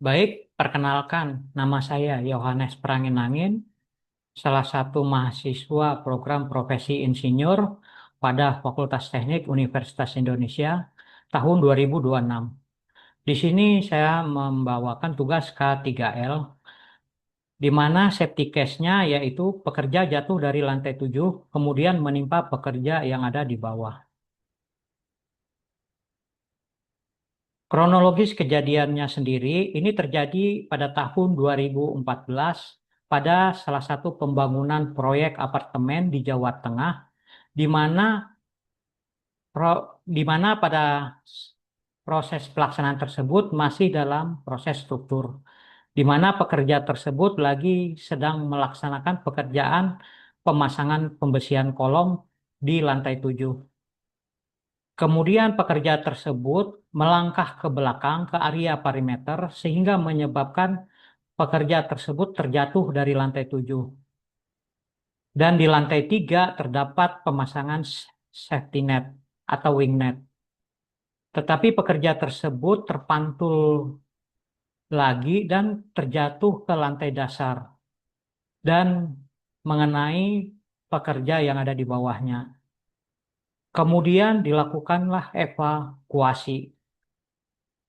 Baik, perkenalkan, nama saya Yohanes Pranginangin, salah satu mahasiswa program profesi insinyur pada Fakultas Teknik Universitas Indonesia tahun 2026. Di sini saya membawakan tugas K3L, di mana safety case-nya yaitu pekerja jatuh dari lantai 7, kemudian menimpa pekerja yang ada di bawah. Kronologis kejadiannya sendiri ini terjadi pada tahun 2014 pada salah satu pembangunan proyek apartemen di Jawa Tengah di mana pada proses pelaksanaan tersebut masih dalam proses struktur di mana pekerja tersebut lagi sedang melaksanakan pekerjaan pemasangan pembesian kolom di lantai 7. Kemudian pekerja tersebut melangkah ke belakang ke area perimeter sehingga menyebabkan pekerja tersebut terjatuh dari lantai 7. Dan di lantai 3 terdapat pemasangan safety net atau wing net. Tetapi pekerja tersebut terpantul lagi dan terjatuh ke lantai dasar dan mengenai pekerja yang ada di bawahnya. Kemudian dilakukanlah evakuasi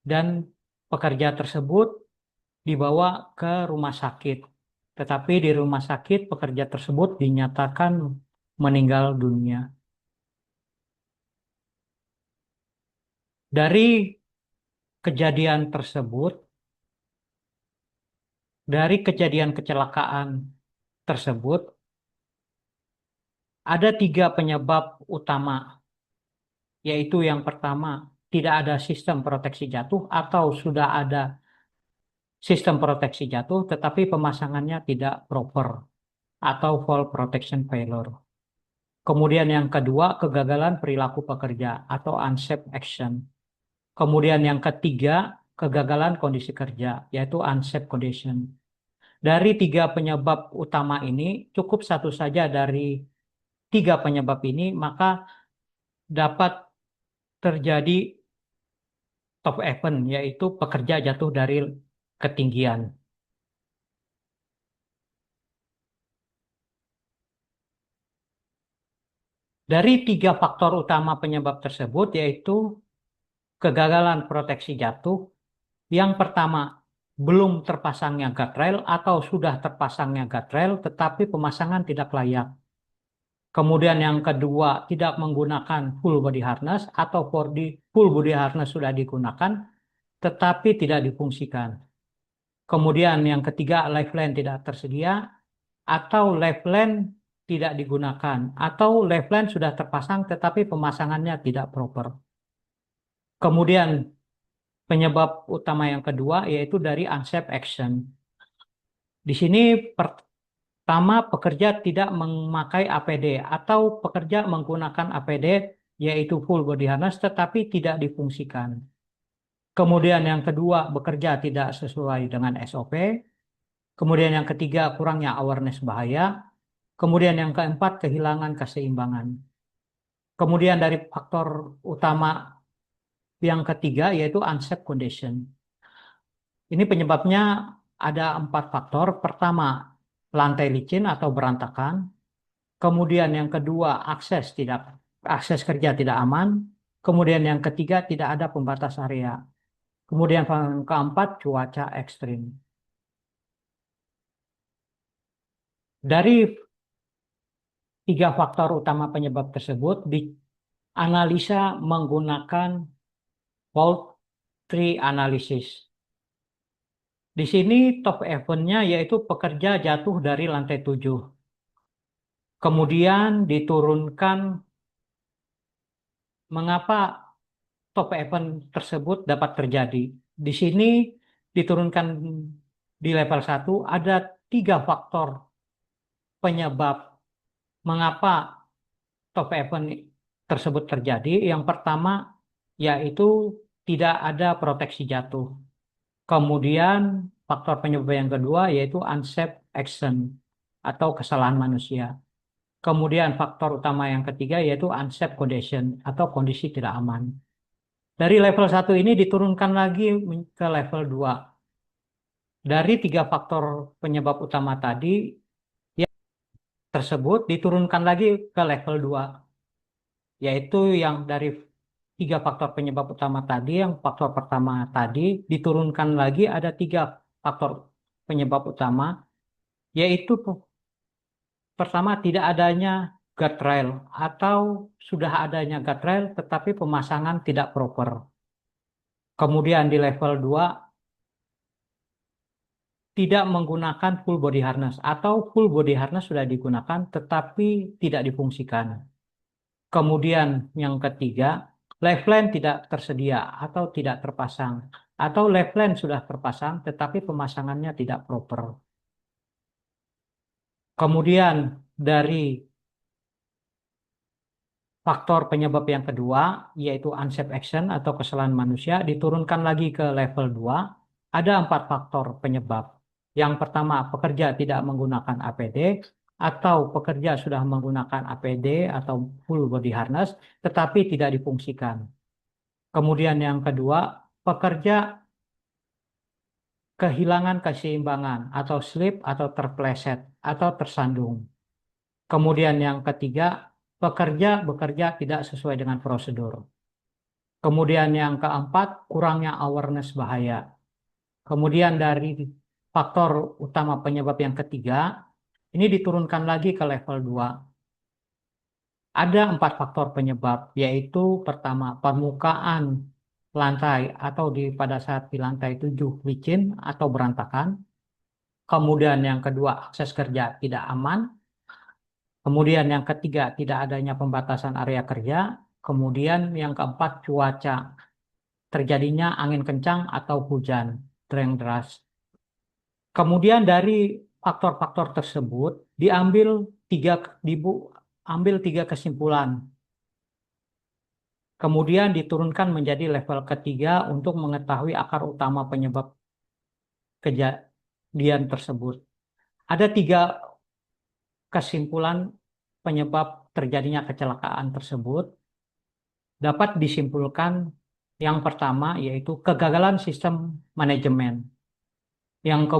dan pekerja tersebut dibawa ke rumah sakit. Tetapi di rumah sakit pekerja tersebut dinyatakan meninggal dunia. Dari kejadian tersebut, dari kejadian kecelakaan tersebut, ada 3 penyebab utama, yaitu yang pertama, tidak ada sistem proteksi jatuh atau sudah ada sistem proteksi jatuh, tetapi pemasangannya tidak proper atau fall protection failure. Kemudian yang kedua, kegagalan perilaku pekerja atau unsafe action. Kemudian yang ketiga, kegagalan kondisi kerja, yaitu unsafe condition. Dari 3 penyebab utama ini, cukup satu saja dari 3 penyebab ini, maka dapat terjadi top event, yaitu pekerja jatuh dari ketinggian. Dari 3 faktor utama penyebab tersebut, yaitu kegagalan proteksi jatuh. Yang pertama, belum terpasangnya guardrail atau sudah terpasangnya guardrail tetapi pemasangan tidak layak. Kemudian yang kedua, tidak menggunakan full body harness atau full body harness sudah digunakan tetapi tidak difungsikan. Kemudian yang ketiga, lifeline tidak tersedia atau lifeline tidak digunakan atau lifeline sudah terpasang tetapi pemasangannya tidak proper. Kemudian penyebab utama yang kedua yaitu dari unsafe action. Di sini pertama pekerja tidak memakai APD atau pekerja menggunakan APD yaitu full body harness tetapi tidak difungsikan. Kemudian yang kedua bekerja tidak sesuai dengan SOP. Kemudian yang ketiga kurangnya awareness bahaya. Kemudian yang keempat kehilangan keseimbangan. Kemudian dari faktor utama yang ketiga yaitu unsafe condition. Ini penyebabnya ada 4 faktor. Pertama, lantai licin atau berantakan. Kemudian yang kedua, akses kerja tidak aman. Kemudian yang ketiga, tidak ada pembatas area. Kemudian yang keempat, cuaca ekstrim. Dari 3 faktor utama penyebab tersebut dianalisa menggunakan fault tree analysis. Di sini top event-nya yaitu pekerja jatuh dari lantai 7. Kemudian diturunkan mengapa top event tersebut dapat terjadi. Di sini diturunkan di level 1 ada 3 faktor penyebab mengapa top event tersebut terjadi. Yang pertama yaitu tidak ada proteksi jatuh. Kemudian faktor penyebab yang kedua yaitu unsafe action atau kesalahan manusia. Kemudian faktor utama yang ketiga yaitu unsafe condition atau kondisi tidak aman. Dari level 1 ini diturunkan lagi ke level 2. Dari tiga faktor penyebab utama tadi yang tersebut diturunkan lagi ke level 2, yaitu yang dari tiga faktor penyebab utama tadi, yang faktor pertama tadi diturunkan lagi ada tiga faktor penyebab utama, yaitu pertama tidak adanya guardrail atau sudah adanya guardrail tetapi pemasangan tidak proper. Kemudian di level 2 tidak menggunakan full body harness atau full body harness sudah digunakan tetapi tidak difungsikan. Kemudian yang ketiga, lifeline tidak tersedia atau tidak terpasang. Atau lifeline sudah terpasang tetapi pemasangannya tidak proper. Kemudian dari faktor penyebab yang kedua, yaitu unsafe action atau kesalahan manusia, diturunkan lagi ke level 2. Ada 4 faktor penyebab. Yang pertama, pekerja tidak menggunakan APD, atau pekerja sudah menggunakan APD atau full body harness, tetapi tidak difungsikan. Kemudian yang kedua, pekerja kehilangan keseimbangan, atau slip, atau terpleset, atau tersandung. Kemudian yang ketiga, pekerja bekerja tidak sesuai dengan prosedur. Kemudian yang keempat, kurangnya awareness bahaya. Kemudian dari faktor utama penyebab yang ketiga, ini diturunkan lagi ke level 2. Ada 4 faktor penyebab, yaitu pertama, permukaan lantai atau pada saat di lantai 7 licin atau berantakan. Kemudian yang kedua, akses kerja tidak aman. Kemudian yang ketiga, tidak adanya pembatasan area kerja. Kemudian yang keempat, cuaca. Terjadinya angin kencang atau hujan, terang deras. Kemudian dari faktor-faktor tersebut tiga, diambil tiga kesimpulan. Kemudian diturunkan menjadi level ketiga untuk mengetahui akar utama penyebab kejadian tersebut. Ada tiga kesimpulan penyebab terjadinya kecelakaan tersebut. Dapat disimpulkan yang pertama yaitu kegagalan sistem manajemen. Yang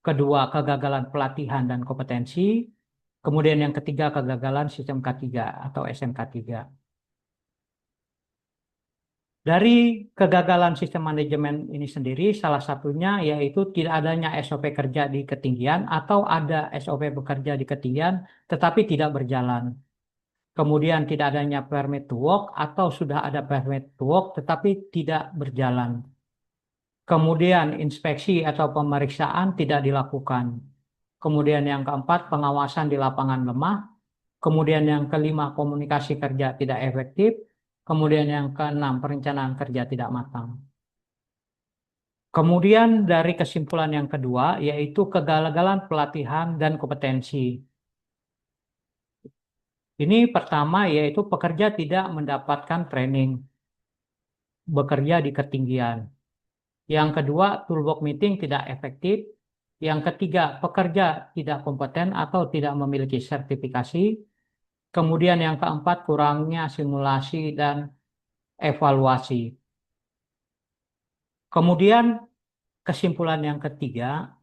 kedua, kegagalan pelatihan dan kompetensi. Kemudian yang ketiga, kegagalan sistem K3 atau SMK3. Dari kegagalan sistem manajemen ini sendiri, salah satunya yaitu tidak adanya SOP kerja di ketinggian atau ada SOP bekerja di ketinggian tetapi tidak berjalan. Kemudian tidak adanya permit to work atau sudah ada permit to work tetapi tidak berjalan. Kemudian inspeksi atau pemeriksaan tidak dilakukan. Kemudian yang keempat, pengawasan di lapangan lemah. Kemudian yang kelima, komunikasi kerja tidak efektif. Kemudian yang keenam, perencanaan kerja tidak matang. Kemudian dari kesimpulan yang kedua, yaitu kegagalan pelatihan dan kompetensi. Ini pertama, yaitu pekerja tidak mendapatkan training bekerja di ketinggian. Yang kedua, toolbox meeting tidak efektif. Yang ketiga, pekerja tidak kompeten atau tidak memiliki sertifikasi. Kemudian yang keempat, kurangnya simulasi dan evaluasi. Kemudian kesimpulan yang ketiga,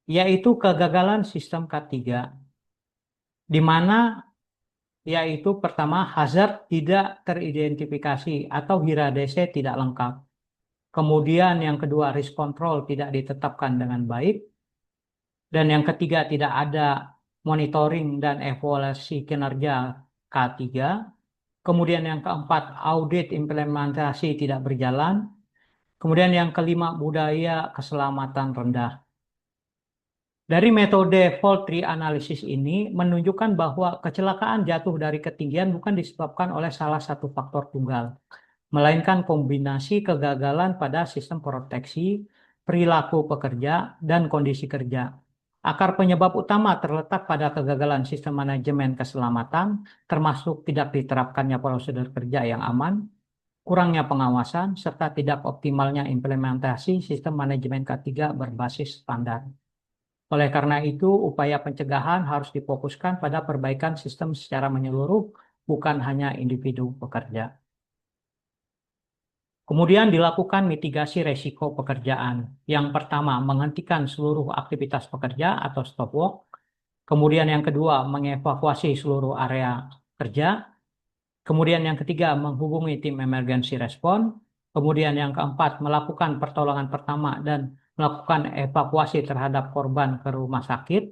yaitu kegagalan sistem K3, di mana yaitu pertama, hazard tidak teridentifikasi atau HIRA-DC tidak lengkap. Kemudian yang kedua, risk control tidak ditetapkan dengan baik. Dan yang ketiga, tidak ada monitoring dan evaluasi kinerja K3. Kemudian yang keempat, audit implementasi tidak berjalan. Kemudian yang kelima, budaya keselamatan rendah. Dari metode fault tree analysis ini menunjukkan bahwa kecelakaan jatuh dari ketinggian bukan disebabkan oleh salah satu faktor tunggal, melainkan kombinasi kegagalan pada sistem proteksi, perilaku pekerja, dan kondisi kerja. Akar penyebab utama terletak pada kegagalan sistem manajemen keselamatan, termasuk tidak diterapkannya prosedur kerja yang aman, kurangnya pengawasan, serta tidak optimalnya implementasi sistem manajemen K3 berbasis standar. Oleh karena itu, upaya pencegahan harus difokuskan pada perbaikan sistem secara menyeluruh, bukan hanya individu pekerja. Kemudian dilakukan mitigasi resiko pekerjaan. Yang pertama, menghentikan seluruh aktivitas pekerja atau stop work. Kemudian yang kedua, mengevakuasi seluruh area kerja. Kemudian yang ketiga, menghubungi tim emergency response. Kemudian yang keempat, melakukan pertolongan pertama dan melakukan evakuasi terhadap korban ke rumah sakit.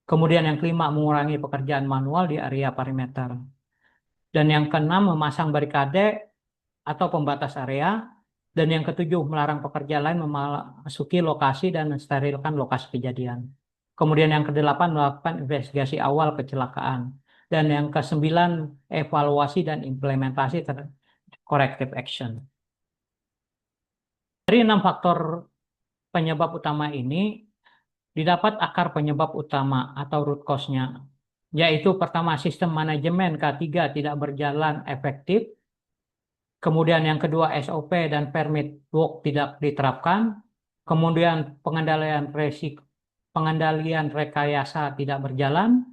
Kemudian yang kelima, mengurangi pekerjaan manual di area perimeter. Dan yang keenam, memasang barikade atau pembatas area. Dan yang ketujuh, melarang pekerja lain memasuki lokasi dan mensterilkan lokasi kejadian. Kemudian yang kedelapan, melakukan investigasi awal kecelakaan. Dan yang kesembilan, evaluasi dan implementasi corrective action. Dari enam faktor penyebab utama ini, didapat akar penyebab utama atau root cause-nya, yaitu pertama, sistem manajemen K3 tidak berjalan efektif. Kemudian yang kedua, SOP dan permit work tidak diterapkan. Kemudian pengendalian rekayasa tidak berjalan.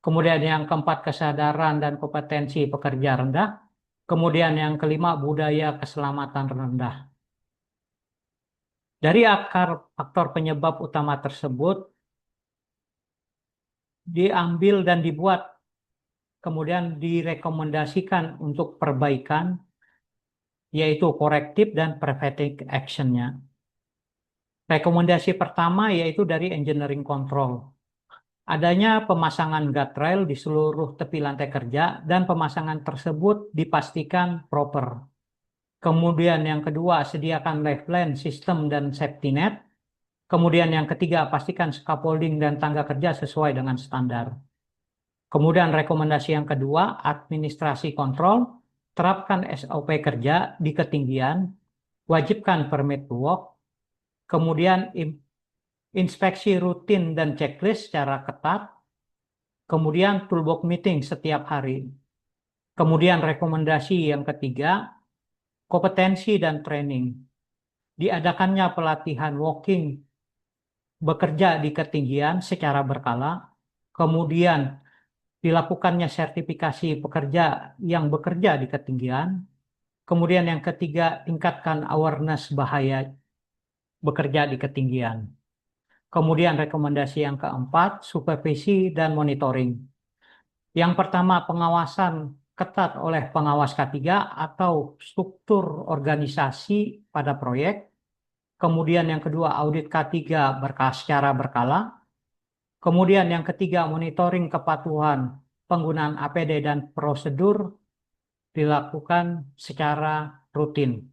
Kemudian yang keempat, kesadaran dan kompetensi pekerja rendah. Kemudian yang kelima, budaya keselamatan rendah. Dari akar faktor penyebab utama tersebut diambil dan dibuat, kemudian direkomendasikan untuk perbaikan, yaitu korektif dan preventive action-nya. Rekomendasi pertama yaitu dari engineering control. Adanya pemasangan guardrail di seluruh tepi lantai kerja dan pemasangan tersebut dipastikan proper. Kemudian yang kedua, sediakan lifeline, sistem, dan safety net. Kemudian yang ketiga, pastikan scaffolding dan tangga kerja sesuai dengan standar. Kemudian rekomendasi yang kedua, administrasi kontrol, terapkan SOP kerja di ketinggian, wajibkan permit to work, kemudian inspeksi rutin dan checklist secara ketat, kemudian toolbox meeting setiap hari. Kemudian rekomendasi yang ketiga, kompetensi dan training. Diadakannya pelatihan walking bekerja di ketinggian secara berkala, kemudian dilakukannya sertifikasi pekerja yang bekerja di ketinggian, kemudian yang ketiga, tingkatkan awareness bahaya bekerja di ketinggian. Kemudian rekomendasi yang keempat, supervisi dan monitoring. Yang pertama, pengawasan ketat oleh pengawas K3 atau struktur organisasi pada proyek. Kemudian yang kedua, audit K3 secara berkala. Kemudian yang ketiga, monitoring kepatuhan penggunaan APD dan prosedur dilakukan secara rutin.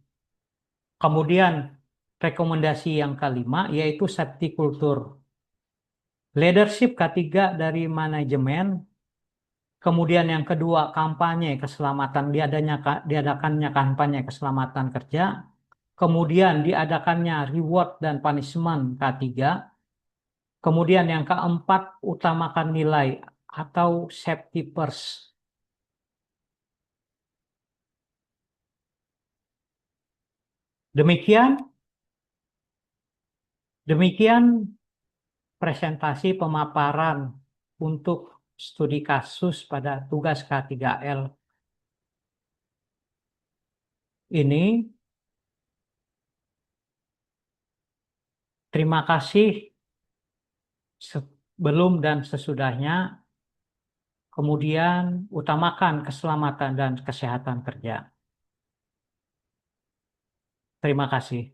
Kemudian rekomendasi yang kelima yaitu safety culture. Leadership K3 dari manajemen. Kemudian yang kedua, kampanye keselamatan, diadakannya kampanye keselamatan kerja. Kemudian diadakannya reward dan punishment K3. Kemudian yang keempat, utamakan nilai atau safety first. Demikian presentasi pemaparan untuk studi kasus pada tugas K3L ini. Terima kasih sebelum dan sesudahnya. Kemudian utamakan keselamatan dan kesehatan kerja. Terima kasih.